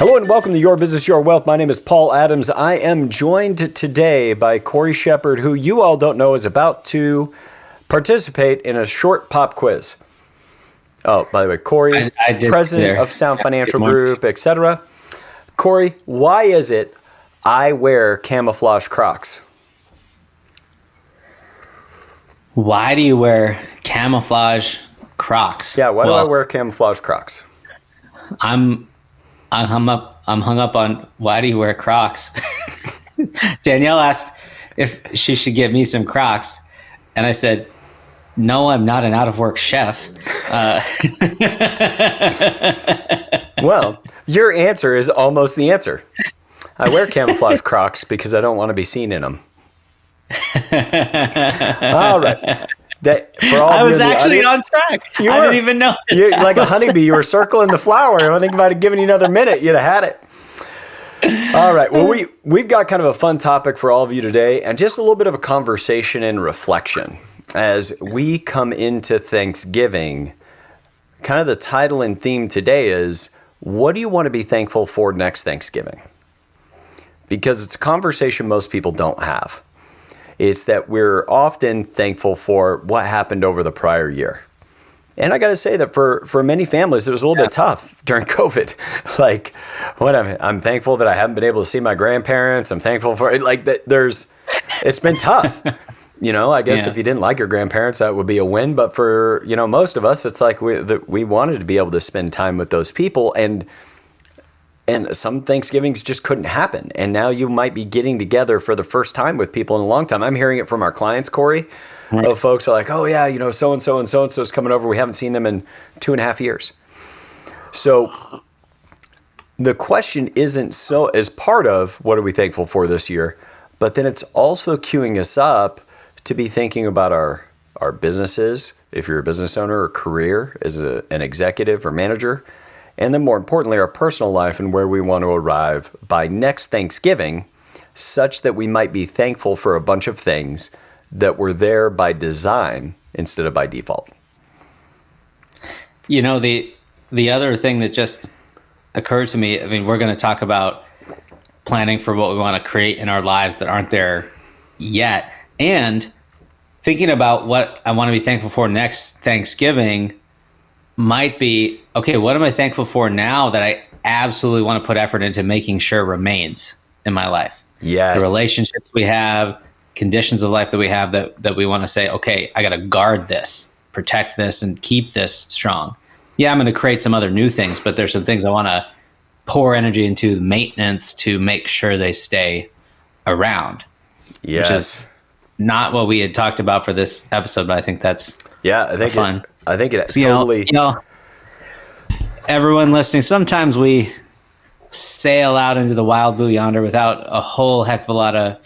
Hello and welcome to Your Business, Your Wealth. My name is Paul Adams. I am joined today by Corey Shepard, who you all don't know is about to participate in a short pop quiz. Oh, by the way, Corey, president of Sound Financial Group, etc. Corey, why is it I wear camouflage Crocs? Why do you wear camouflage Crocs? Yeah, why do I wear camouflage Crocs? I'm hung up on why do you wear Crocs? Danielle asked if she should get me some Crocs, and I said, no, I'm not an out-of-work chef. Well, your answer is almost the answer. I wear camouflage Crocs because I don't want to be seen in them. All right. I was actually on track. I didn't even know. You're like a honeybee. You were circling the flower. I think if I'd have given you another minute, you'd have had it. All right. Well, we've got kind of a fun topic for all of you today, and just a little bit of a conversation and reflection. As we come into Thanksgiving, kind of the title and theme today is, what do you want to be thankful for next Thanksgiving? Because it's a conversation most people don't have. It's that we're often thankful for what happened over the prior year. And I got to say that for many families, it was a little bit tough during COVID. Like, I'm thankful that I haven't been able to see my grandparents. I'm thankful for like that. It's been tough. I guess if you didn't like your grandparents, that would be a win. But for, most of us, it's like we wanted to be able to spend time with those people. And some Thanksgivings just couldn't happen. And now you might be getting together for the first time with people in a long time. I'm hearing it from our clients, Corey. Right. Of folks are like, oh yeah, so-and-so and so-and-so is coming over. We haven't seen them in 2.5 years. So the question isn't so as part of what are we thankful for this year, but then it's also queuing us up to be thinking about our businesses, if you're a business owner or career as an executive or manager, and then more importantly, our personal life and where we want to arrive by next Thanksgiving, such that we might be thankful for a bunch of things that were there by design instead of by default. The other thing that just occurred to me, we're going to talk about planning for what we want to create in our lives that aren't there yet. And thinking about what I want to be thankful for next Thanksgiving might be, okay, what am I thankful for now that I absolutely want to put effort into making sure remains in my life? Yes. The relationships we have, conditions of life that we have that we want to say, okay, I got to guard this, protect this, and keep this strong. Yeah, I'm going to create some other new things, but there's some things I want to pour energy into the maintenance to make sure they stay around. Yes. Which is not what we had talked about for this episode, but I think that's fun. I think it so, totally. Everyone listening, sometimes we sail out into the wild blue yonder without a whole heck of a lot of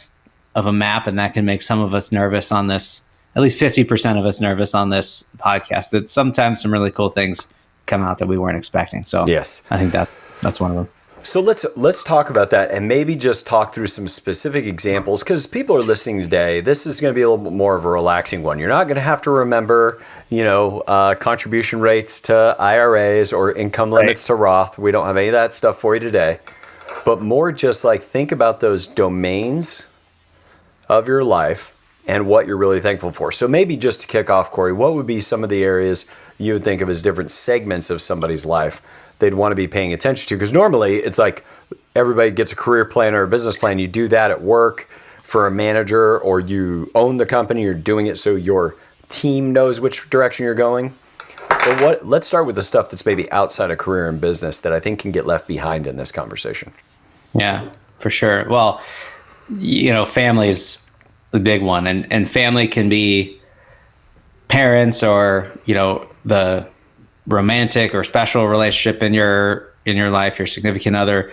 a map, and that can make some of us nervous on this. At least 50% of us nervous on this podcast. That sometimes some really cool things come out that we weren't expecting. So yes, I think that's one of them. So let's talk about that and maybe just talk through some specific examples, because people are listening today. This is going to be a little bit more of a relaxing one. You're not going to have to remember, contribution rates to IRAs or income limits to Roth. We don't have any of that stuff for you today, but more just like think about those domains of your life and what you're really thankful for. So maybe just to kick off, Corey, what would be some of the areas you would think of as different segments of somebody's life they'd want to be paying attention to? Because normally it's like everybody gets a career plan or a business plan. You do that at work for a manager, or you own the company, you're doing it so your team knows which direction you're going. But let's start with the stuff that's maybe outside of career and business that I think can get left behind in this conversation. Yeah, for sure. Well, family is the big one, and family can be parents or, the romantic or special relationship in your life, your significant other,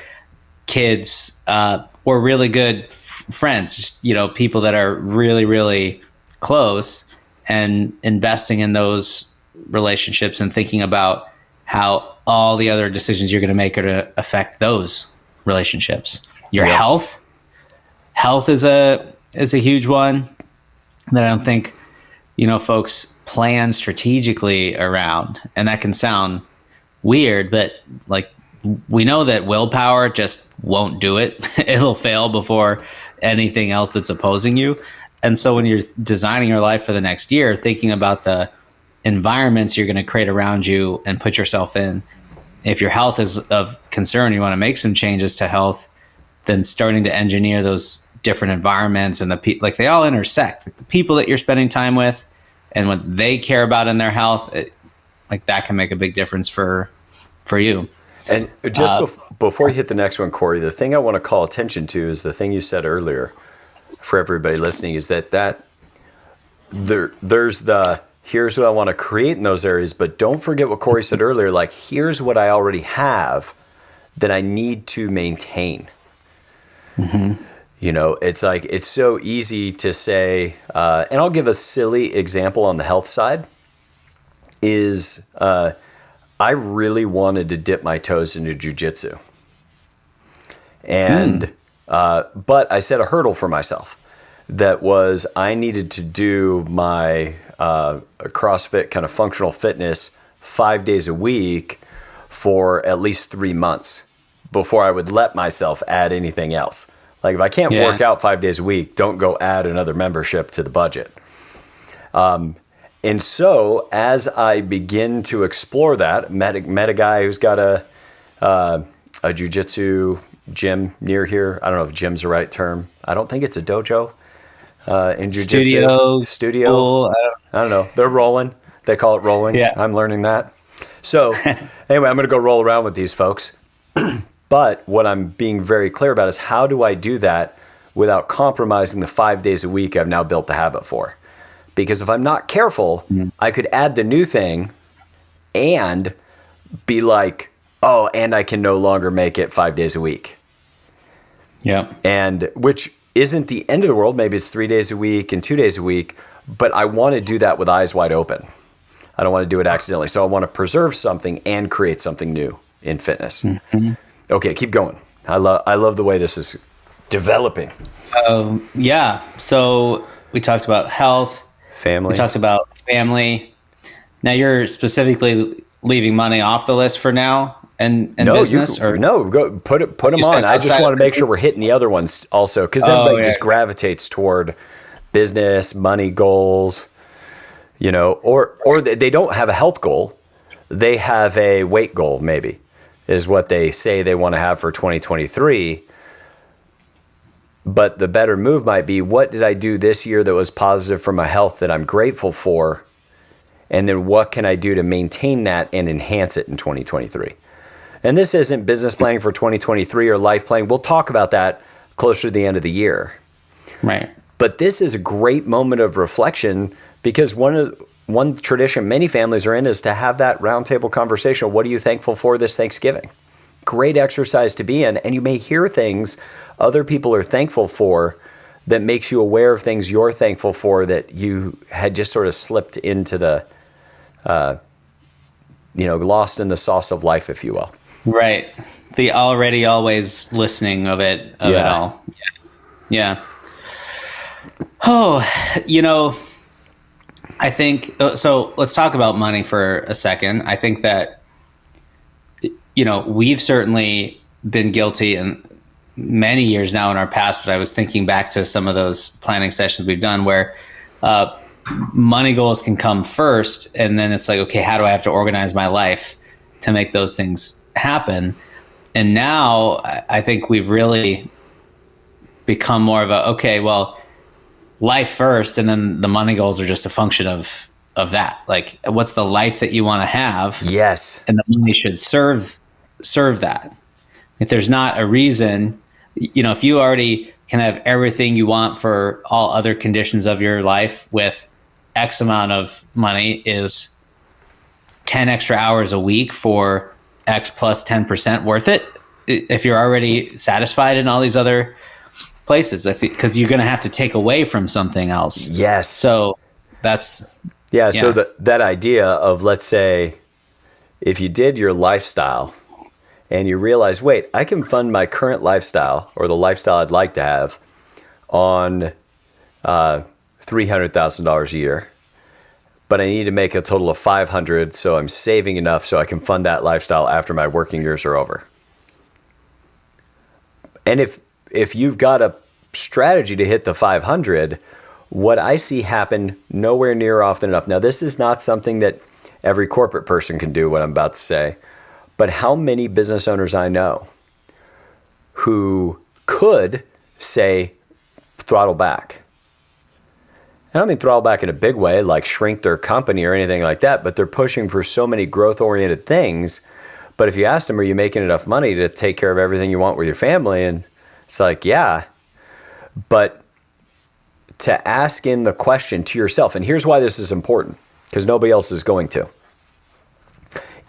kids, or really good friends, just, people that are really, really close, and investing in those relationships and thinking about how all the other decisions you're going to make are to affect those relationships. Your health is a huge one that I don't think, folks plan strategically around. And that can sound weird, but like we know that willpower just won't do it. It'll fail before anything else that's opposing you. And so when you're designing your life for the next year, thinking about the environments you're going to create around you and put yourself in, if your health is of concern, you want to make some changes to health, then starting to engineer those different environments and like they all intersect. The people that you're spending time with and what they care about in their health, like that can make a big difference for you. And just before you hit the next one, Corey, the thing I want to call attention to is the thing you said earlier for everybody listening is that there's the here's what I want to create in those areas, but don't forget what Corey said earlier, like here's what I already have that I need to maintain. Mm-hmm. You know, it's like it's so easy to say, and I'll give a silly example on the health side, is I really wanted to dip my toes into jujitsu. And but I set a hurdle for myself that was I needed to do my CrossFit kind of functional fitness 5 days a week for at least 3 months before I would let myself add anything else. Like if I can't work out 5 days a week, don't go add another membership to the budget. And so as I begin to explore that, met a guy who's got a jiu-jitsu gym near here. I don't know if gym's the right term. I don't think it's a dojo in jiu-jitsu. Studio. Cool. I don't know. They're rolling. They call it rolling. Yeah. I'm learning that. So anyway, I'm going to go roll around with these folks. But what I'm being very clear about is how do I do that without compromising the 5 days a week I've now built the habit for? Because if I'm not careful, I could add the new thing and be like, oh, and I can no longer make it 5 days a week. Yeah. And which isn't the end of the world. Maybe it's 3 days a week and 2 days a week, but I want to do that with eyes wide open. I don't want to do it accidentally. So I want to preserve something and create something new in fitness. Mm-hmm. Okay, keep going. I love the way this is developing. Yeah. So we talked about health. Family. We talked about family. Now you're specifically leaving money off the list for now and business? Go put them on. I just want to make sure we're hitting the other ones also because everybody just gravitates toward business, money goals, you know, or they don't have a health goal. They have a weight goal maybe is what they say they want to have for 2023. But the better move might be, what did I do this year that was positive for my health that I'm grateful for? And then what can I do to maintain that and enhance it in 2023? And this isn't business planning for 2023 or life planning. We'll talk about that closer to the end of the year. Right. But this is a great moment of reflection because one tradition many families are in is to have that roundtable conversation. What are you thankful for this Thanksgiving? Great exercise to be in. And you may hear things other people are thankful for that makes you aware of things you're thankful for that you had just sort of slipped into the, lost in the sauce of life, if you will. Right. The already always listening of it all. Yeah. Oh, I think, so let's talk about money for a second. I think that, we've certainly been guilty and many years now in our past, but I was thinking back to some of those planning sessions we've done where money goals can come first. And then it's like, okay, how do I have to organize my life to make those things happen? And now I think we've really become more of life first. And then the money goals are just a function of that. Like, what's the life that you want to have? Yes. And the money should serve that. If there's not a reason, if you already can have everything you want for all other conditions of your life with X amount of money is 10 extra hours a week for X plus 10% worth it. If you're already satisfied in all these other places, because you're going to have to take away from something else. Yes. So that's... Yeah. So that idea of, let's say, if you did your lifestyle and you realize, wait, I can fund my current lifestyle or the lifestyle I'd like to have on $300,000 a year, but I need to make a total of $500,000, so I'm saving enough so I can fund that lifestyle after my working years are over. And if you've got a strategy to hit the 500, what I see happen nowhere near often enough. Now, this is not something that every corporate person can do, what I'm about to say, but how many business owners I know who could say throttle back. I don't mean throttle back in a big way, like shrink their company or anything like that, but they're pushing for so many growth-oriented things. But if you ask them, are you making enough money to take care of everything you want with your family? And it's like, yeah. But to ask in the question to yourself, and here's why this is important, because nobody else is going to.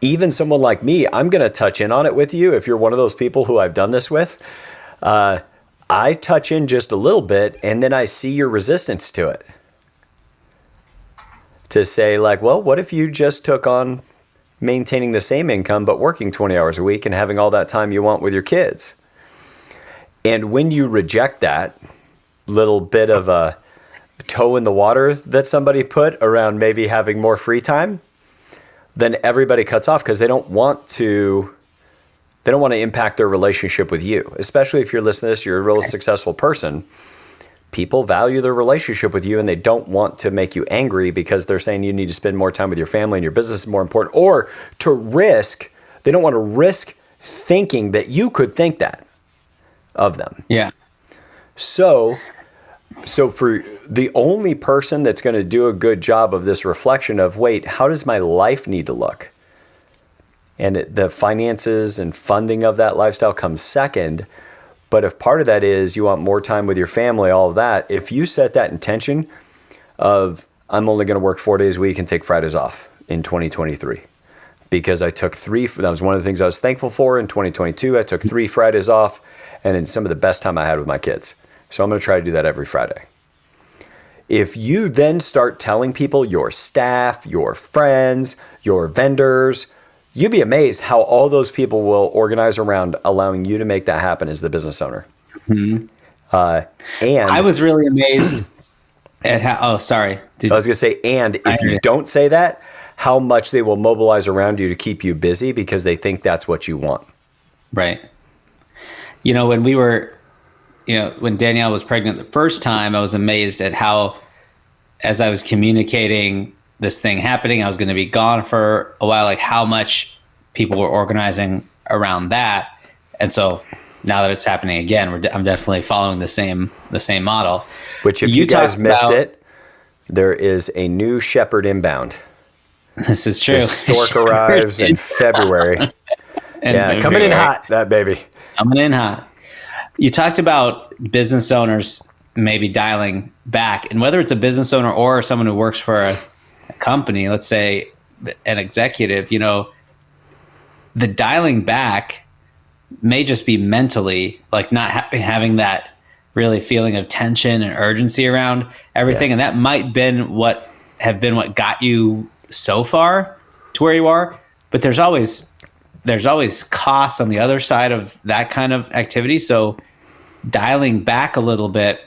Even someone like me, I'm going to touch in on it with you. If you're one of those people who I've done this with, I touch in just a little bit, and then I see your resistance to it. To say like, well, what if you just took on maintaining the same income, but working 20 hours a week and having all that time you want with your kids? And when you reject that little bit of a toe in the water that somebody put around maybe having more free time, then everybody cuts off because they don't want to impact their relationship with you. Especially if you're listening to this, you're a real successful person. People value their relationship with you and they don't want to make you angry because they're saying you need to spend more time with your family and your business is more important, or they don't want to risk thinking that you could think that of them. Yeah. So for the only person that's going to do a good job of this reflection of, wait, how does my life need to look? And the finances and funding of that lifestyle comes second. But if part of that is you want more time with your family, all of that, if you set that intention of, I'm only going to work 4 days a week and take Fridays off in 2023, because I took that was one of the things I was thankful for in 2022. I took 3 Fridays off, and it's some of the best time I had with my kids. So I'm going to try to do that every Friday. If you then start telling people, your staff, your friends, your vendors, you'd be amazed how all those people will organize around allowing you to make that happen as the business owner. Mm-hmm. And I was really amazed at how, I was going to say, and if you don't say that, how much they will mobilize around you to keep you busy because they think that's what you want. Right. When Danielle was pregnant the first time, I was amazed at how, as I was communicating this thing happening, I was going to be gone for a while, like how much people were organizing around that. And so now that it's happening again, I'm definitely following the same model. Which, if you guys missed it, there is a new Shepherd inbound. This is true. The stork arrives in February. Coming in hot, that baby. Coming in hot. You talked about business owners maybe dialing back, and whether it's a business owner or someone who works for a company, let's say an executive, the dialing back may just be mentally, like not having that really feeling of tension and urgency around everything. Yes. And that might have been what got you so far to where you are. But there's always costs on the other side of that kind of activity. So dialing back a little bit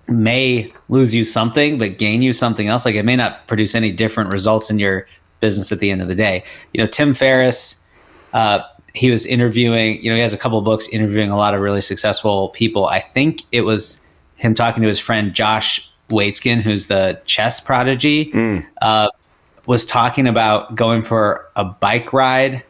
may lose you something, but gain you something else. Like it may not produce any different results in your business at the end of the day. Tim Ferriss, he was interviewing, he has a couple of books interviewing a lot of really successful people. I think it was him talking to his friend Josh Waitzkin, who's the chess prodigy, was talking about going for a bike ride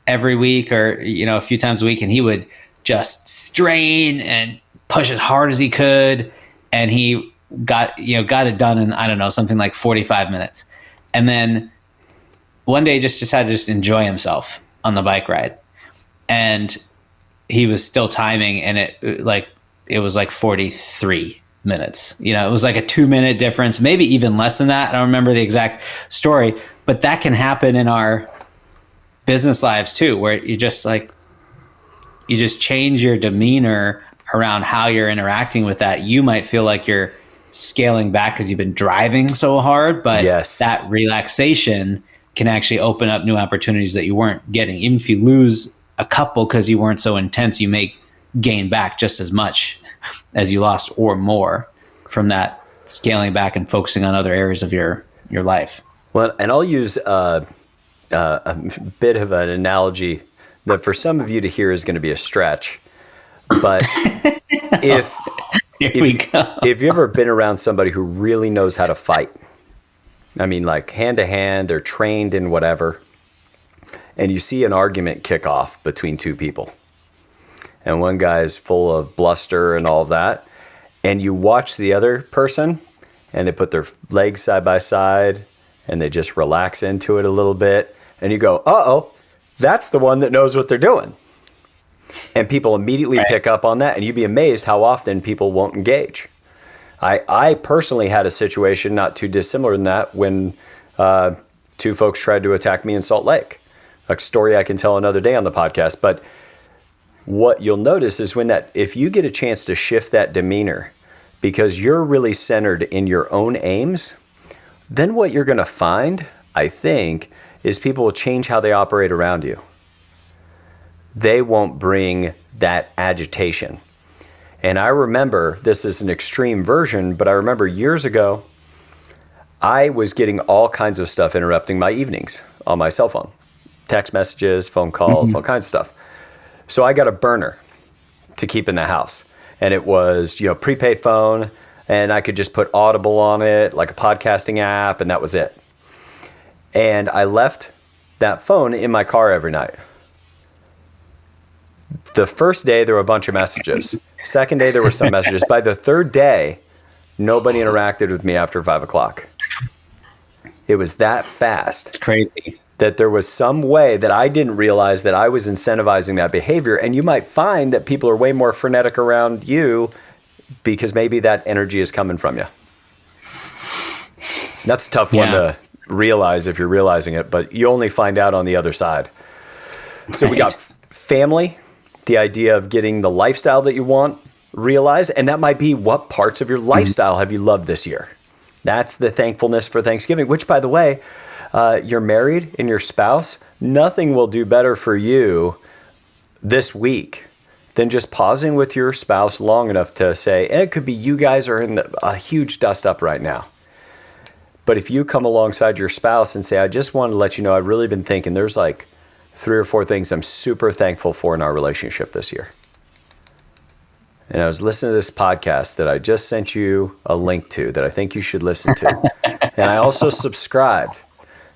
every week or, a few times a week. And he would just strain and push as hard as he could. And he got it done in, I don't know, something like 45 minutes. And then one day he just decided to just enjoy himself on the bike ride. And he was still timing, and it was like 43 minutes. It was like a 2-minute difference, maybe even less than that. I don't remember the exact story, but that can happen in our business lives too, where you just change your demeanor around how you're interacting with that. You might feel like you're scaling back because you've been driving so hard, but that relaxation can actually open up new opportunities that you weren't getting. Even if you lose a couple because you weren't so intense, you may gain back just as much as you lost or more from that scaling back and focusing on other areas of your life. Well, and I'll use a bit of an analogy that for some of you to hear is going to be a stretch. But if Here we go. if you've ever been around somebody who really knows how to fight, I mean, like hand to hand, they're trained in whatever, and you see an argument kick off between two people, and one guy's full of bluster and all of that, and you watch the other person, and they put their legs side by side, and they just relax into it a little bit, and you go, uh-oh, that's the one that knows what they're doing. And people immediately pick up on that, and you'd be amazed how often people won't engage. I personally had a situation not too dissimilar than that when two folks tried to attack me in Salt Lake. A story I can tell another day on the podcast. But what you'll notice is if you get a chance to shift that demeanor because you're really centered in your own aims, then what you're going to find, I think, is people will change how they operate around you. They won't bring that agitation. And I remember, this is an extreme version, but I remember years ago, I was getting all kinds of stuff interrupting my evenings on my cell phone. Text messages, phone calls, all kinds of stuff. So I got a burner to keep in the house. And it was, prepaid phone, and I could just put Audible on it, like a podcasting app, and that was it. And I left that phone in my car every night. The first day, there were a bunch of messages. Second day, there were some messages. By the third day, nobody interacted with me after 5 o'clock. It was that fast. It's crazy. That there was some way that I didn't realize that I was incentivizing that behavior. And you might find that people are way more frenetic around you because maybe that energy is coming from you. That's a tough one to realize if you're realizing it, but you only find out on the other side. So we got family, the idea of getting the lifestyle that you want realized, and that might be what parts of your lifestyle have you loved this year. That's the thankfulness for Thanksgiving, which, by the way, you're married and your spouse, nothing will do better for you this week than just pausing with your spouse long enough to say, and it could be you guys are in a huge dust up right now. But if you come alongside your spouse and say, I just wanted to let you know, I've really been thinking there's like 3 or 4 things I'm super thankful for in our relationship this year. And I was listening to this podcast that I just sent you a link to that I think you should listen to. And I also subscribed,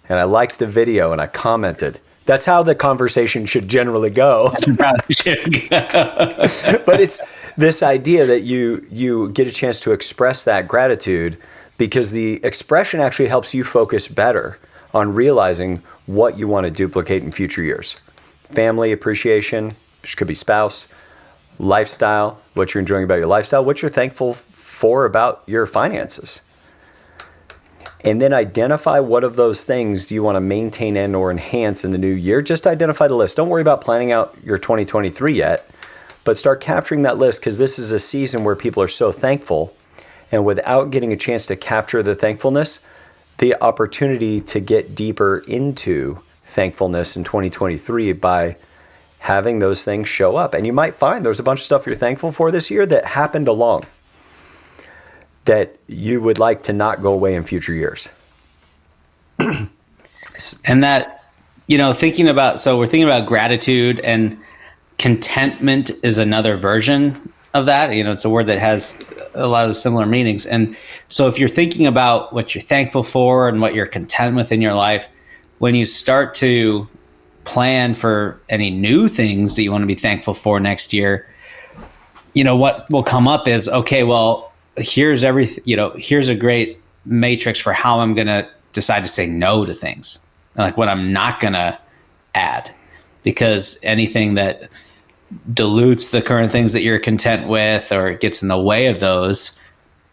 and I liked the video, and I commented. That's how the conversation should generally go. Probably should go. But it's this idea that you get a chance to express that gratitude because the expression actually helps you focus better on realizing what you want to duplicate in future years. Family appreciation, which could be spouse, lifestyle, what you're enjoying about your lifestyle, what you're thankful for about your finances. And then identify what of those things do you want to maintain and or enhance in the new year. Just identify the list. Don't worry about planning out your 2023 yet, but start capturing that list because this is a season where people are so thankful. And without getting a chance to capture the thankfulness, the opportunity to get deeper into thankfulness in 2023 by having those things show up. And you might find there's a bunch of stuff you're thankful for this year that happened along that you would like to not go away in future years. And that, we're thinking about gratitude, and contentment is another version of that. It's a word that has a lot of similar meanings. And so if you're thinking about what you're thankful for and what you're content with in your life, when you start to plan for any new things that you want to be thankful for next year, what will come up is, okay, well, here's a great matrix for how I'm going to decide to say no to things, and like what I'm not going to add, because anything that dilutes the current things that you're content with or gets in the way of those,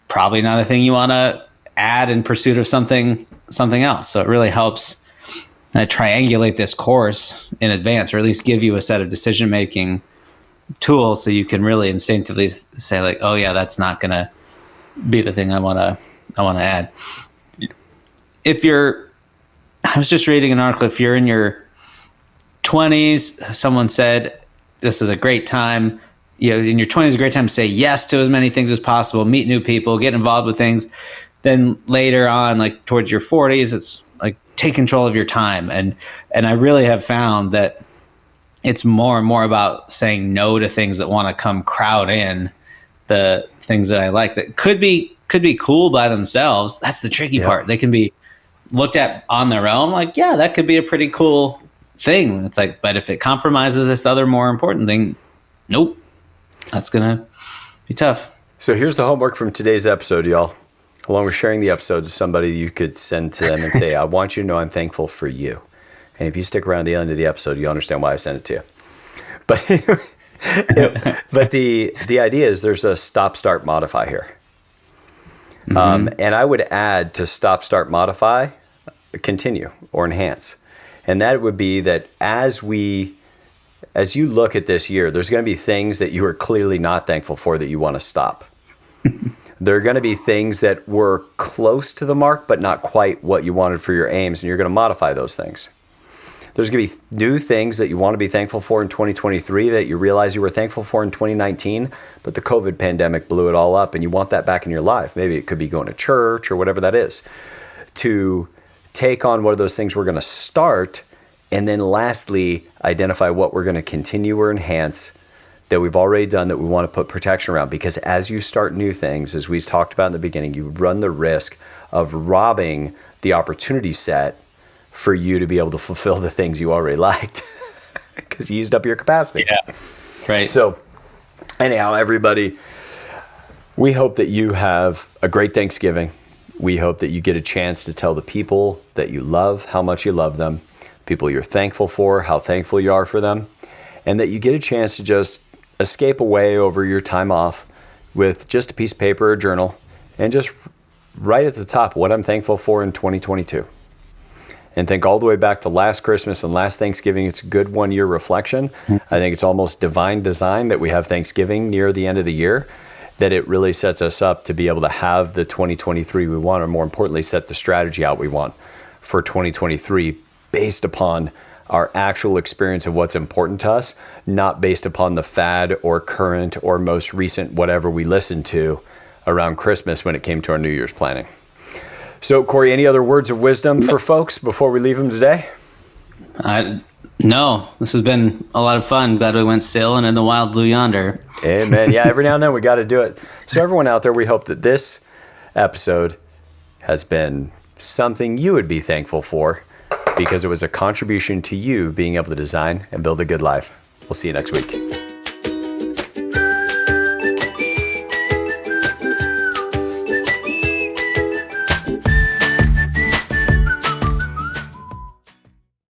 probably not a thing you want to add in pursuit of something else. So it really helps triangulate this course in advance, or at least give you a set of decision-making tools so you can really instinctively say like, oh yeah, that's not going to be the thing I want to add. I was just reading an article, if you're in your 20s, someone said, this is a great time, in your 20s is a great time to say yes to as many things as possible, meet new people, get involved with things. Then later on, like towards your 40s, it's like take control of your time. And I really have found that it's more and more about saying no to things that want to come crowd in the things that I like that could be cool by themselves. That's the tricky part. They can be looked at on their own. Like, yeah, that could be a pretty cool thing. It's like, but if it compromises this other more important thing, nope, that's going to be tough. So here's the homework from today's episode, y'all. Along with sharing the episode to somebody you could send to them and say, I want you to know I'm thankful for you. And if you stick around to the end of the episode, you'll understand why I sent it to you. But the idea is there's a stop, start, modify here. And I would add to stop, start, modify, continue or enhance. And that would be that as you look at this year, there's going to be things that you are clearly not thankful for that you want to stop. There are going to be things that were close to the mark, but not quite what you wanted for your aims, and you're going to modify those things. There's going to be new things that you want to be thankful for in 2023 that you realize you were thankful for in 2019, but the COVID pandemic blew it all up, and you want that back in your life. Maybe it could be going to church or whatever that is. To take on what are those things we're going to start, and then lastly, identify what we're going to continue or enhance that we've already done that we want to put protection around. Because as you start new things, as we talked about in the beginning, you run the risk of robbing the opportunity set for you to be able to fulfill the things you already liked because you used up your capacity. Yeah, right. So anyhow, everybody, we hope that you have a great Thanksgiving. We hope that you get a chance to tell the people that you love how much you love them, people you're thankful for, how thankful you are for them, and that you get a chance to just escape away over your time off with just a piece of paper or journal and just write at the top what I'm thankful for in 2022. And think all the way back to last Christmas and last Thanksgiving. It's a good 1 year reflection. I think it's almost divine design that we have Thanksgiving near the end of the year, that it really sets us up to be able to have the 2023 we want, or more importantly, set the strategy out we want for 2023 based upon our actual experience of what's important to us, not based upon the fad or current or most recent whatever we listened to around Christmas when it came to our New Year's planning. So, Corey, any other words of wisdom for folks before we leave them today? No, this has been a lot of fun. Glad we went sailing in the wild blue yonder. Amen. Yeah, every now and then we got to do it. So everyone out there, we hope that this episode has been something you would be thankful for because it was a contribution to you being able to design and build a good life. We'll see you next week.